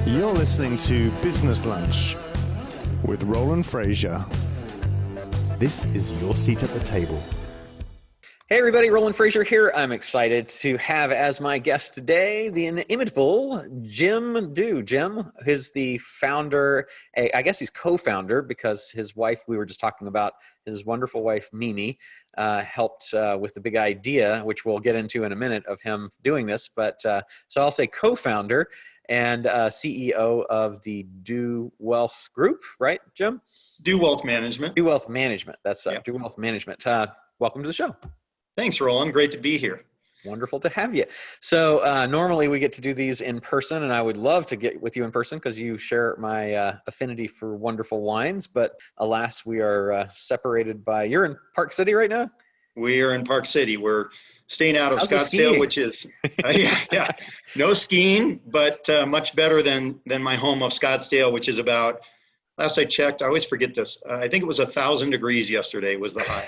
You're listening to Business Lunch with Roland Frasier. This is your seat at the table. Hey everybody, Roland Frasier here. I'm excited to have as my guest today the inimitable Jim Dew. Jim is the founder, I guess he's co-founder because his wife, we were just talking about, his wonderful wife Mimi, helped with the big idea, which we'll get into in a minute, of him doing this. But so I'll say co-founder and CEO of the Dew Wealth Group, right, Jim? Dew Wealth Management. Dew Wealth Management. That's Yep. Dew Wealth Management. Welcome to the show. Thanks, Roland. Great to be here. Wonderful to have you. So normally we get to do these in person, and I would love to get with you in person because you share my affinity for wonderful wines. But alas, we are separated by, you're in Park City right now? We are in Park City. We're staying out of How's the Scottsdale, skiing? which is, no skiing, but much better than my home of Scottsdale, which is about, last I checked, I always forget this. I think it was 1,000 degrees yesterday was the high.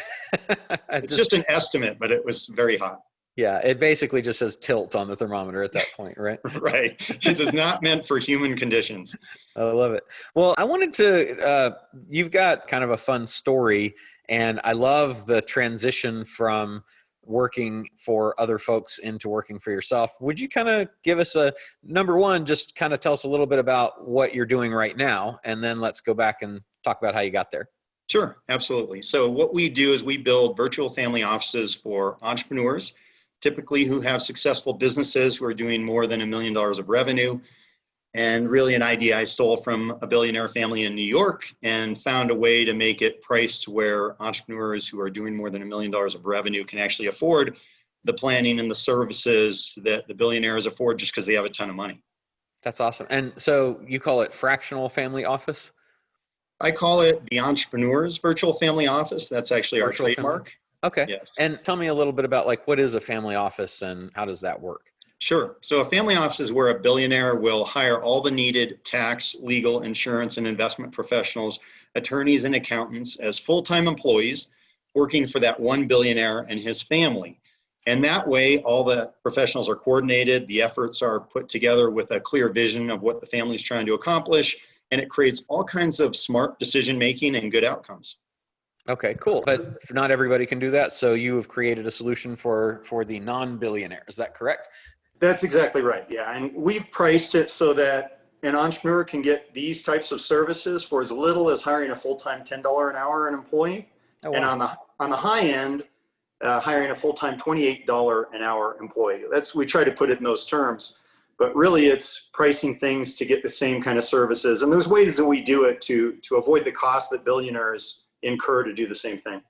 It's just an estimate, but it was very hot. Yeah, it basically just says tilt on the thermometer at that point, right? Right. It is not meant for human conditions. I love it. Well, I wanted to, you've got kind of a fun story, and I love the transition from working for other folks into working for yourself. Would you kind of give us number one, just kind of tell us a little bit about what you're doing right now, and then let's go back and talk about how you got there. Sure, absolutely. So what we do is we build virtual family offices for entrepreneurs, typically who have successful businesses who are doing more than $1 million of revenue. And really an idea I stole from a billionaire family in New York and found a way to make it priced where entrepreneurs who are doing more than $1 million of revenue can actually afford the planning and the services that the billionaires afford just because they have a ton of money. That's awesome. And so you call it fractional family office? I call it the Entrepreneur's Virtual Family Office. That's actually our trademark. Okay. Yes. And tell me a little bit about what is a family office and how does that work? Sure. So a family office is where a billionaire will hire all the needed tax, legal, insurance, and investment professionals, attorneys, and accountants as full-time employees working for that one billionaire and his family. And that way, all the professionals are coordinated, the efforts are put together with a clear vision of what the family is trying to accomplish, and it creates all kinds of smart decision-making and good outcomes. Okay, cool. But not everybody can do that. So you have created a solution for the non-billionaire. Is that correct? That's exactly right. Yeah. And we've priced it so that an entrepreneur can get these types of services for as little as hiring a full-time $10 an hour an employee. Oh, wow. And on the high end, hiring a full-time $28 an hour employee. We try to put it in those terms, but really it's pricing things to get the same kind of services. And there's ways that we do it to avoid the cost that billionaires incur to do the same thing.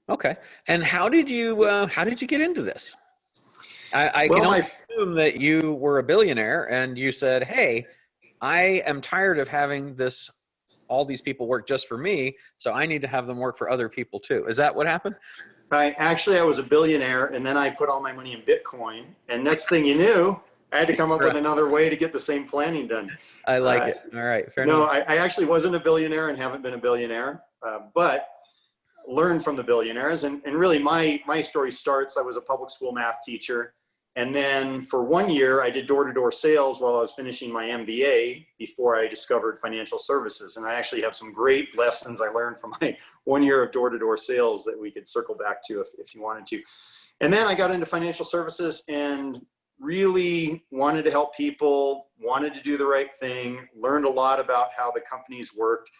Okay. And how did you get into this? I can only assume that you were a billionaire and you said, hey, I am tired of having all these people work just for me, so I need to have them work for other people too. Is that what happened? I was a billionaire, and then I put all my money in Bitcoin, and next thing you knew, I had to come up with another way to get the same planning done. I like it. All right. Fair enough. No, I actually wasn't a billionaire and haven't been a billionaire, but learned from the billionaires. And really my story starts, I was a public school math teacher. And then for 1 year, I did door-to-door sales while I was finishing my MBA before I discovered financial services. And I actually have some great lessons I learned from my 1 year of door-to-door sales that we could circle back to if you wanted to. And then I got into financial services and really wanted to help people, wanted to do the right thing, learned a lot about how the companies worked.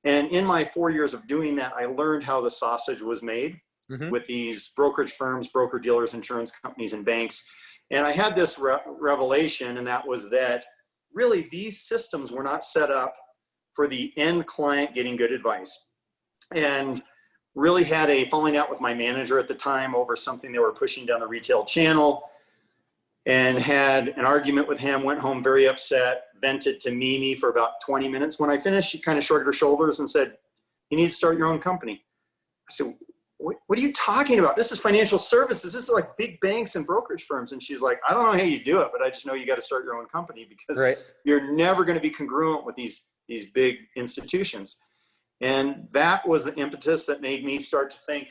And in my 4 years of doing that, I learned how the sausage was made. Mm-hmm. With these brokerage firms, broker dealers, insurance companies, and banks. And I had this revelation, and that was that really these systems were not set up for the end client getting good advice. And really had a falling out with my manager at the time over something they were pushing down the retail channel, and had an argument with him, went home very upset, vented to Mimi for about 20 minutes. When I finished, she kind of shrugged her shoulders and said, "You need to start your own company." I said, what are you talking about? This is financial services. This is like big banks and brokerage firms. And she's like, I don't know how you do it, but I just know you got to start your own company because you're never going to be congruent with these big institutions. And that was the impetus that made me start to think,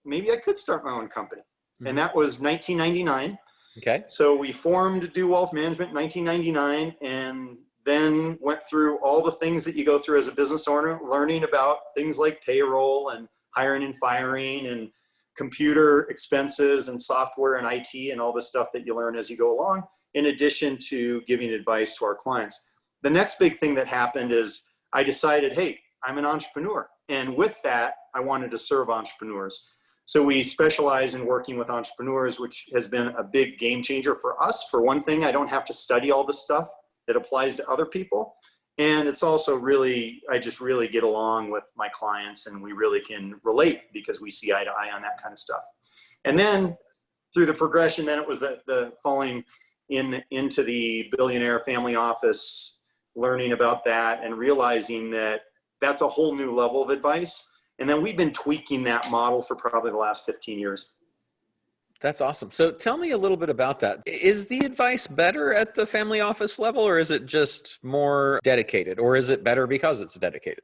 maybe I could start my own company. Mm-hmm. And that was 1999. Okay. So we formed Dew Wealth Management in 1999. And then went through all the things that you go through as a business owner, learning about things like payroll and hiring and firing and computer expenses and software and IT and all the stuff that you learn as you go along, in addition to giving advice to our clients. The next big thing that happened is I decided, hey, I'm an entrepreneur. And with that, I wanted to serve entrepreneurs. So we specialize in working with entrepreneurs, which has been a big game changer for us. For one thing, I don't have to study all the stuff that applies to other people. And it's also really, I just really get along with my clients, and we really can relate because we see eye to eye on that kind of stuff. And then through the progression, then it was the falling into the Billionaire family office, learning about that and realizing that that's a whole new level of advice. And then we've been tweaking that model for probably the last 15 years. That's awesome. So tell me a little bit about that. Is the advice better at the family office level, or is it just more dedicated, or is it better because it's dedicated?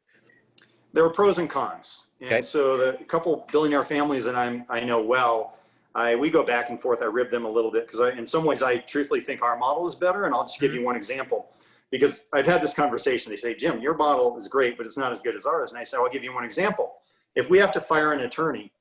There are pros and cons. And okay. So the couple billionaire families that I know well, we go back and forth. I rib them a little bit because in some ways I truthfully think our model is better. And I'll just give you one example, because I've had this conversation. They say, Jim, your model is great, but it's not as good as ours. And I say, I'll give you one example. If we have to fire an attorney,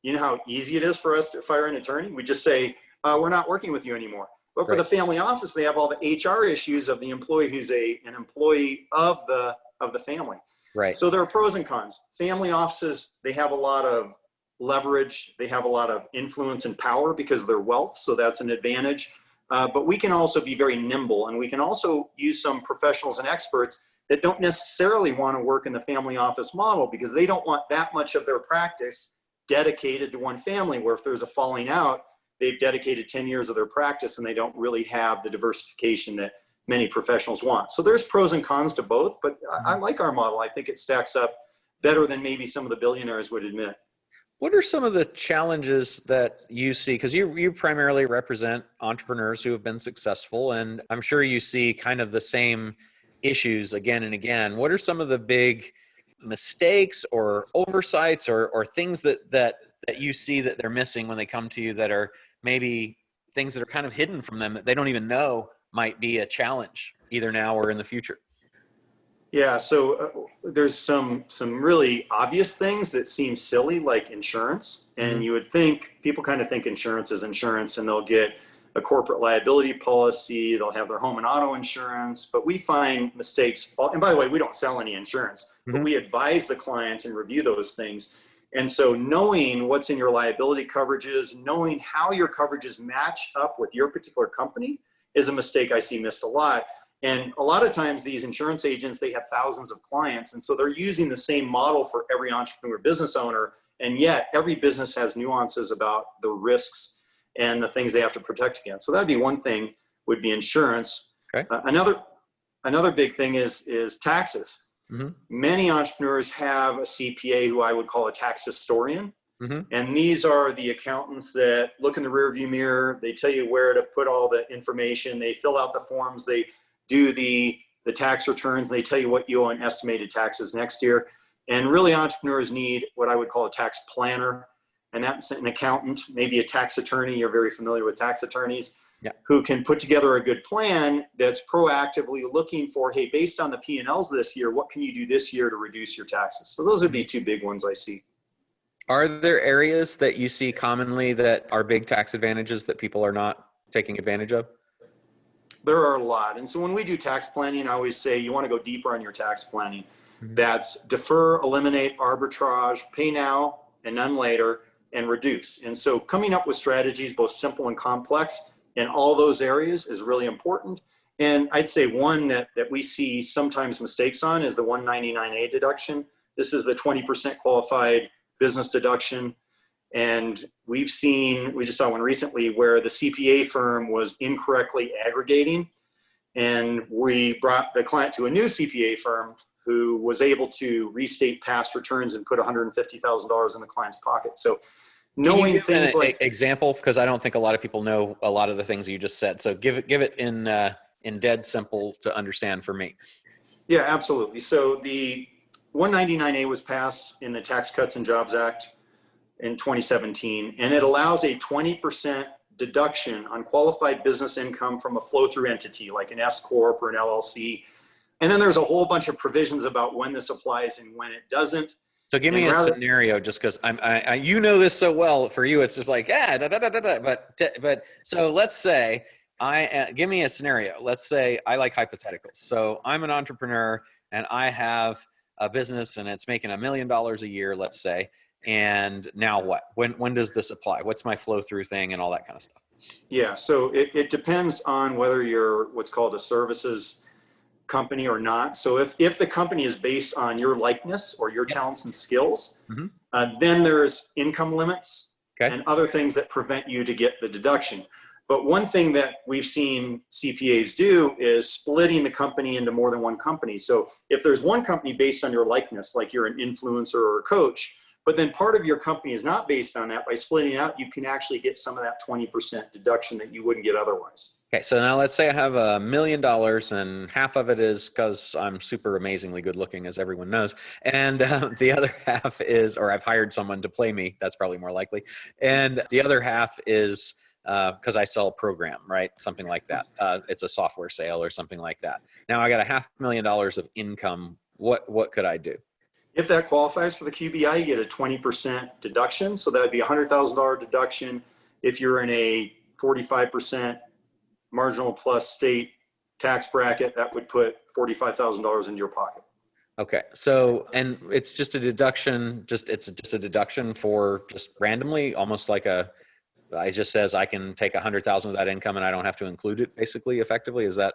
you know how easy it is for us to fire an attorney? We just say, we're not working with you anymore. But for the family office, they have all the HR issues of the employee who's an employee of the family. Right. So there are pros and cons. Family offices, they have a lot of leverage. They have a lot of influence and power because of their wealth. So that's an advantage. But we can also be very nimble, and we can also use some professionals and experts that don't necessarily want to work in the family office model because they don't want that much of their practice dedicated to one family, where if there's a falling out, they've dedicated 10 years of their practice and they don't really have the diversification that many professionals want. So there's pros and cons to both, but I like our model. I think it stacks up better than maybe some of the billionaires would admit. What are some of the challenges that you see? Because you primarily represent entrepreneurs who have been successful, and I'm sure you see kind of the same issues again and again. What are some of the big mistakes or oversights or things that you see that they're missing when they come to you, that are maybe things that are kind of hidden from them that they don't even know might be a challenge either now or in the future? Yeah, so there's some really obvious things that seem silly, like insurance. And you would think, people kind of think insurance is insurance, and they'll get a corporate liability policy, they'll have their home and auto insurance, but we find mistakes. And by the way, we don't sell any insurance, but we advise the clients and review those things. And so knowing what's in your liability coverages, knowing how your coverages match up with your particular company is a mistake I see missed a lot. And a lot of times these insurance agents, they have thousands of clients. And so they're using the same model for every entrepreneur business owner. And yet every business has nuances about the risks and the things they have to protect against. So that'd be one thing, would be insurance. Okay. Another big thing is taxes. Many entrepreneurs have a CPA who I would call a tax historian. And these are the accountants that look in the rearview mirror. They tell you where to put all the information. They fill out the forms. They do the tax returns. They tell you what you owe in estimated taxes next year. And really, entrepreneurs need what I would call a tax planner. And that's an accountant, maybe a tax attorney. You're very familiar with tax attorneys, who can put together a good plan that's proactively looking for, hey, based on the P&Ls this year, what can you do this year to reduce your taxes? So those would be two big ones I see. Are there areas that you see commonly that are big tax advantages that people are not taking advantage of? There are a lot. And so when we do tax planning, I always say you want to go deeper on your tax planning. That's defer, eliminate, arbitrage, pay now and none later, and reduce. And so coming up with strategies, both simple and complex, in all those areas is really important. And I'd say one that we see sometimes mistakes on is the 199A deduction. This is the 20% qualified business deduction. And we just saw one recently where the CPA firm was incorrectly aggregating. And we brought the client to a new CPA firm who was able to restate past returns and put $150,000 in the client's pocket. So knowing things like example, because I don't think a lot of people know a lot of the things you just said. So give it in dead simple to understand for me. Yeah, absolutely. So the 199A was passed in the Tax Cuts and Jobs Act in 2017, and it allows a 20% deduction on qualified business income from a flow-through entity like an S Corp or an LLC. And then there's a whole bunch of provisions about when this applies and when it doesn't. So give me a scenario, just because you know this so well. For you, it's just like But so let's say give me a scenario. Let's say I like hypotheticals. So I'm an entrepreneur and I have a business and it's making $1 million a year, let's say. And now what? When does this apply? What's my flow through thing and all that kind of stuff? Yeah, so it depends on whether you're what's called a services company or not. So if the company is based on your likeness or your talents and skills, then there's income limits and other things that prevent you to get the deduction. But one thing that we've seen CPAs do is splitting the company into more than one company. So if there's one company based on your likeness, like you're an influencer or a coach, but then part of your company is not based on that, by splitting out, you can actually get some of that 20% deduction that you wouldn't get otherwise. Okay, so now let's say I have $1 million and half of it is because I'm super amazingly good looking, as everyone knows. And the other half is, or I've hired someone to play me, that's probably more likely. And the other half is because I sell a program, right? Something like that. It's a software sale or something like that. Now I got $500,000 of income. What could I do? If that qualifies for the QBI, you get a 20% deduction. So that would be a $100,000 deduction. If you're in a 45% marginal plus state tax bracket, that would put $45,000 into your pocket. Okay. So, and it's just a deduction, it's just a deduction for just randomly, almost like it just says I can take 100,000 of that income and I don't have to include it, basically, effectively. Is that,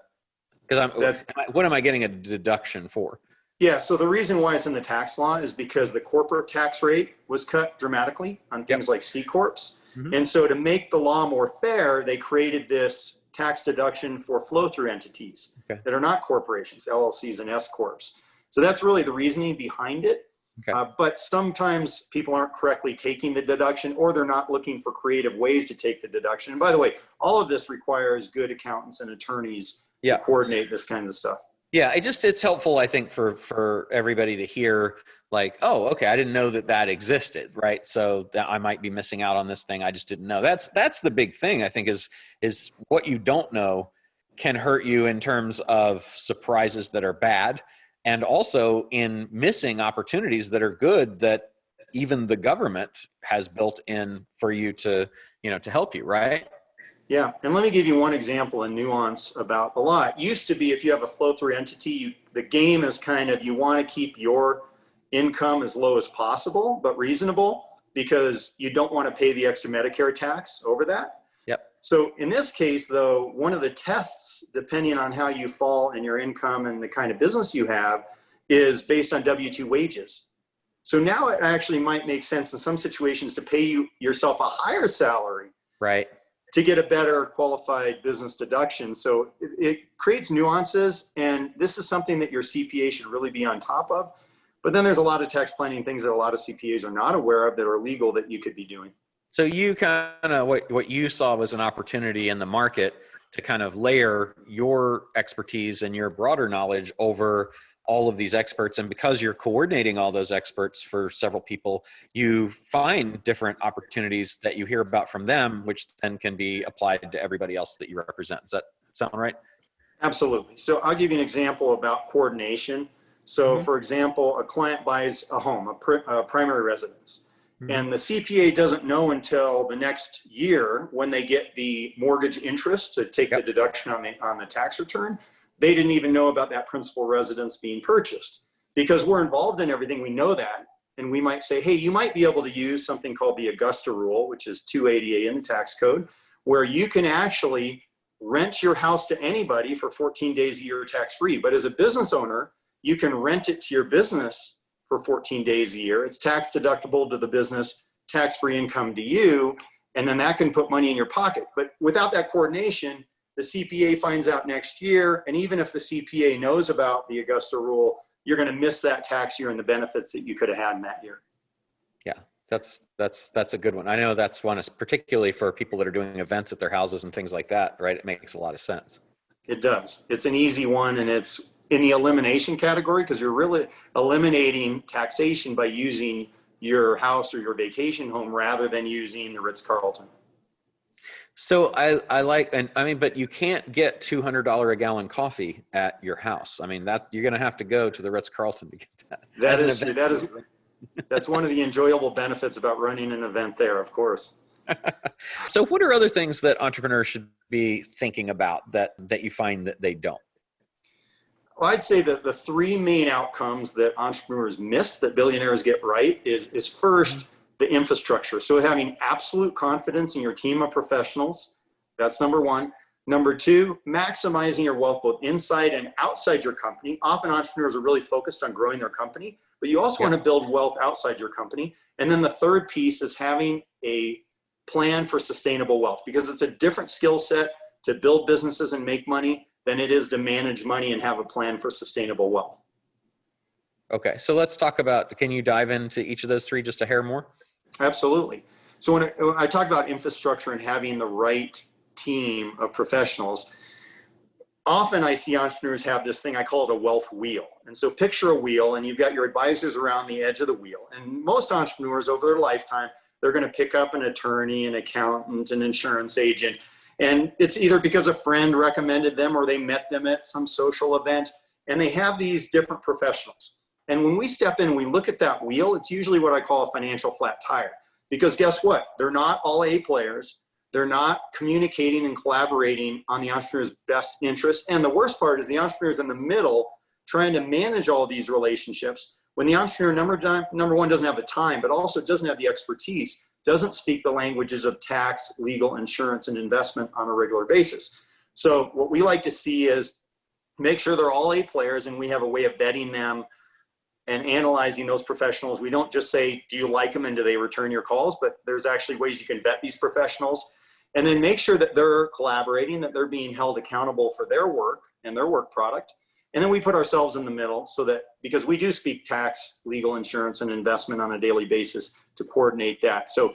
what am I getting a deduction for? Yeah, so the reason why it's in the tax law is because the corporate tax rate was cut dramatically on things like C Corps. And so to make the law more fair, they created this tax deduction for flow-through entities that are not corporations, LLCs and S Corps. So that's really the reasoning behind it. But sometimes people aren't correctly taking the deduction, or they're not looking for creative ways to take the deduction. And by the way, all of this requires good accountants and attorneys to coordinate this kind of stuff. Yeah, it's helpful, I think, for everybody to hear, like, oh, okay, I didn't know that existed, right? So that I might be missing out on this thing I just didn't know. That's the big thing, I think, is what you don't know can hurt you in terms of surprises that are bad, and also in missing opportunities that are good that even the government has built in for you to help you, right? Yeah, and let me give you one example and nuance about the law. It used to be, if you have a flow-through entity, the game is kind of, you want to keep your income as low as possible, but reasonable, because you don't want to pay the extra Medicare tax over that. So in this case, though, one of the tests, depending on how you fall in your income and the kind of business you have, is based on W-2 wages. So now it actually might make sense in some situations to pay yourself a higher salary. Right. To get a better qualified business deduction. So it creates nuances, and this is something that your CPA should really be on top of. But then there's a lot of tax planning things that a lot of CPAs are not aware of that are legal that you could be doing. So you kind of, what you saw was an opportunity in the market to kind of layer your expertise and your broader knowledge over all of these experts. And because you're coordinating all those experts for several people, you find different opportunities that you hear about from them, which then can be applied to everybody else that you represent. Does that sound right? Absolutely. So I'll give you an example about coordination. So for example, a client buys a home, a primary residence, and the CPA doesn't know until the next year when they get the mortgage interest to take the deduction on the tax return. They didn't even know about that principal residence being purchased. Because we're involved in everything, we know that. And we might say, hey, you might be able to use something called the Augusta rule, which is 280A in the tax code, where you can actually rent your house to anybody for 14 days a year tax-free. But as a business owner, you can rent it to your business for 14 days a year. It's tax deductible to the business, tax-free income to you, and then that can put money in your pocket. But without that coordination, the CPA finds out next year, and even if the CPA knows about the Augusta rule, you're going to miss that tax year and the benefits that you could have had in that year. Yeah, that's a good one. I know that's one, particularly for people that are doing events at their houses and things like that, right? It makes a lot of sense. It does. It's an easy one, and it's in the elimination category because you're really eliminating taxation by using your house or your vacation home rather than using the Ritz-Carlton. So I like, and I mean, but you can't get $200 a gallon coffee at your house. I mean, you're going to have to go to the Ritz-Carlton to get that. That As an is true. event. That's one of the enjoyable benefits about running an event there, of course. So what are other things that entrepreneurs should be thinking about that you find that they don't? Well, I'd say that the three main outcomes that entrepreneurs miss that billionaires get right is first, the infrastructure. So having absolute confidence in your team of professionals, that's number one. Number two, maximizing your wealth both inside and outside your company. Often entrepreneurs are really focused on growing their company, but you also want to build wealth outside your company. And then the third piece is having a plan for sustainable wealth, because it's a different skill set to build businesses and make money than it is to manage money and have a plan for sustainable wealth. Okay, so let's talk about, can you dive into each of those three just a hair more? Absolutely. So when I talk about infrastructure and having the right team of professionals, often I see entrepreneurs have this thing, I call it a wealth wheel. And so picture a wheel and you've got your advisors around the edge of the wheel. And most entrepreneurs over their lifetime, they're going to pick up an attorney, an accountant, an insurance agent. And it's either because a friend recommended them or they met them at some social event. And they have these different professionals. And when we step in and we look at that wheel, it's usually what I call a financial flat tire. Because guess what? They're not all A players. They're not communicating and collaborating on the entrepreneur's best interest. And the worst part is the entrepreneur's in the middle trying to manage all of these relationships when the entrepreneur, number one, doesn't have the time, but also doesn't have the expertise, doesn't speak the languages of tax, legal, insurance, and investment on a regular basis. So what we like to see is make sure they're all A players, and we have a way of vetting them and analyzing those professionals. We don't just say, do you like them and do they return your calls? But there's actually ways you can vet these professionals. And then make sure that they're collaborating, that they're being held accountable for their work and their work product. And then we put ourselves in the middle so that, because we do speak tax, legal, insurance, and investment on a daily basis to coordinate that. So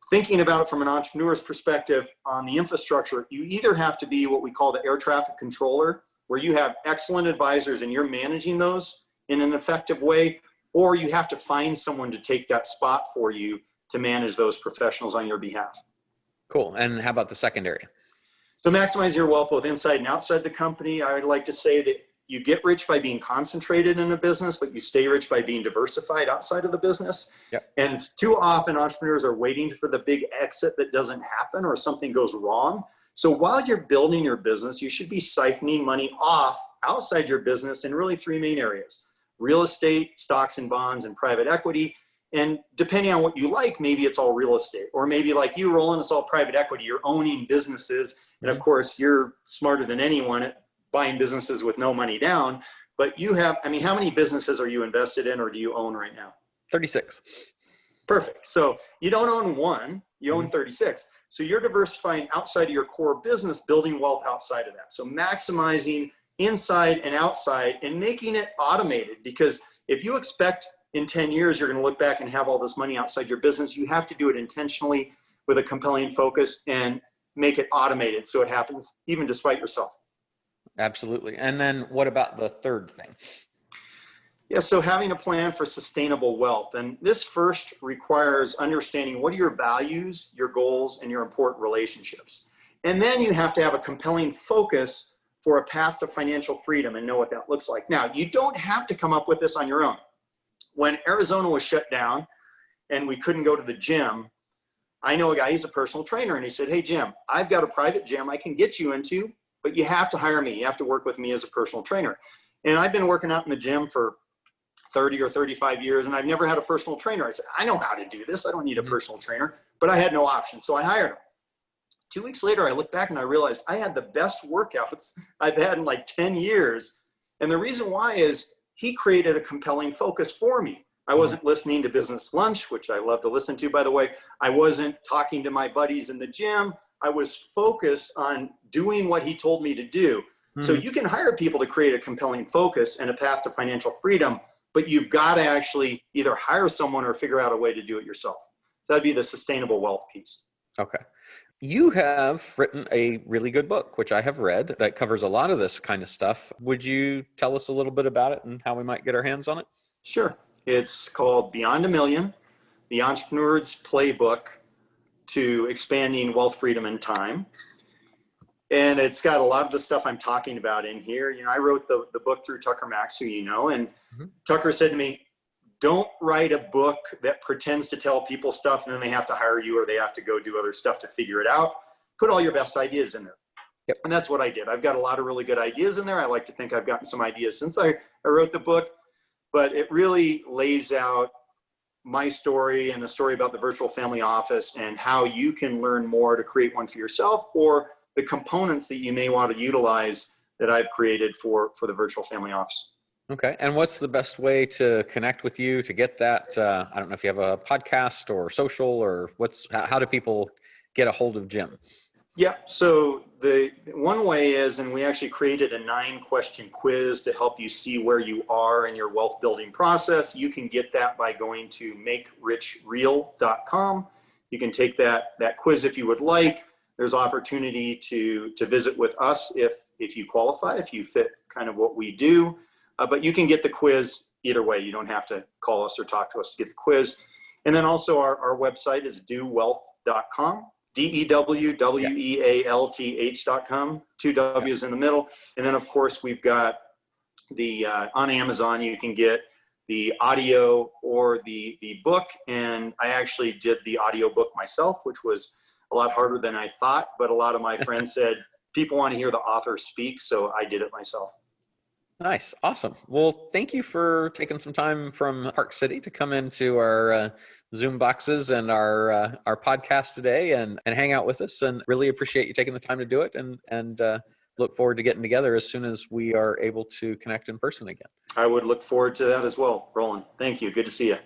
thinking about it from an entrepreneur's perspective on the infrastructure, you either have to be what we call the air traffic controller, where you have excellent advisors and you're managing those in an effective way, or you have to find someone to take that spot for you to manage those professionals on your behalf. Cool. And how about the second area? So maximize your wealth both inside and outside the company. I would like to say that you get rich by being concentrated in a business, but you stay rich by being diversified outside of the business. Yep. And it's too often entrepreneurs are waiting for the big exit that doesn't happen or something goes wrong. So while you're building your business, you should be siphoning money off outside your business in really three main areas: real estate, stocks and bonds, and private equity. And depending on what you like, maybe it's all real estate, or maybe like you, Roland, it's all private equity. You're owning businesses. And of course, you're smarter than anyone at buying businesses with no money down. But you have, I mean, how many businesses are you invested in or do you own right now? 36. Perfect. So you don't own one, you own 36. So you're diversifying outside of your core business, building wealth outside of that. So maximizing inside and outside and making it automated, because if you expect in 10 years, you're going to look back and have all this money outside your business, you have to do it intentionally with a compelling focus and make it automated so it happens even despite yourself. Absolutely. And then what about the third thing? Yeah, so having a plan for sustainable wealth. And this first requires understanding what are your values, your goals, and your important relationships. And then you have to have a compelling focus for a path to financial freedom and know what that looks like. Now, you don't have to come up with this on your own. When Arizona was shut down and we couldn't go to the gym, I know a guy, he's a personal trainer, and he said, hey, Jim, I've got a private gym I can get you into, but you have to hire me. You have to work with me as a personal trainer. And I've been working out in the gym for 30 or 35 years, and I've never had a personal trainer. I said, I know how to do this. I don't need a personal trainer, but I had no option. So I hired him. 2 weeks later, I looked back and I realized I had the best workouts I've had in like 10 years. And the reason why is he created a compelling focus for me. I wasn't listening to Business Lunch, which I love to listen to, by the way. I wasn't talking to my buddies in the gym. I was focused on doing what he told me to do. So you can hire people to create a compelling focus and a path to financial freedom, but you've got to actually either hire someone or figure out a way to do it yourself. So that'd be the sustainable wealth piece. Okay. You have written a really good book, which I have read, that covers a lot of this kind of stuff. Would you tell us a little bit about it and how we might get our hands on it? Sure. It's called Beyond a Million, The Entrepreneur's Playbook to expanding wealth, freedom, and time. And it's got a lot of the stuff I'm talking about in here. You know, I wrote the book through Tucker Max, who you know, and Tucker said to me, don't write a book that pretends to tell people stuff and then they have to hire you or they have to go do other stuff to figure it out. Put all your best ideas in there. Yep. And that's what I did. I've got a lot of really good ideas in there. I like to think I've gotten some ideas since I wrote the book, but it really lays out my story and the story about the virtual family office and how you can learn more to create one for yourself, or the components that you may want to utilize that I've created for the virtual family office. Okay. And what's the best way to connect with you to get that? I don't know if you have a podcast or social, or how do people get a hold of Jim? Yeah. So the one way is, and we actually created a 9-question quiz to help you see where you are in your wealth building process. You can get that by going to makerichreal.com. You can take that quiz if you would like. There's opportunity to visit with us if you qualify, if you fit kind of what we do. But you can get the quiz either way. You don't have to call us or talk to us to get the quiz. And then also our website is dowealth.com, DEWWEALTH.com, 2 W's in the middle. And then of course we've got the, on Amazon, you can get the audio or the book. And I actually did the audio book myself, which was a lot harder than I thought, but a lot of my friends said, people want to hear the author speak. So I did it myself. Nice. Awesome. Well, thank you for taking some time from Park City to come into our Zoom boxes and our podcast today and hang out with us, and really appreciate you taking the time to do it, and look forward to getting together as soon as we are able to connect in person again. I would look forward to that as well, Roland. Thank you. Good to see you.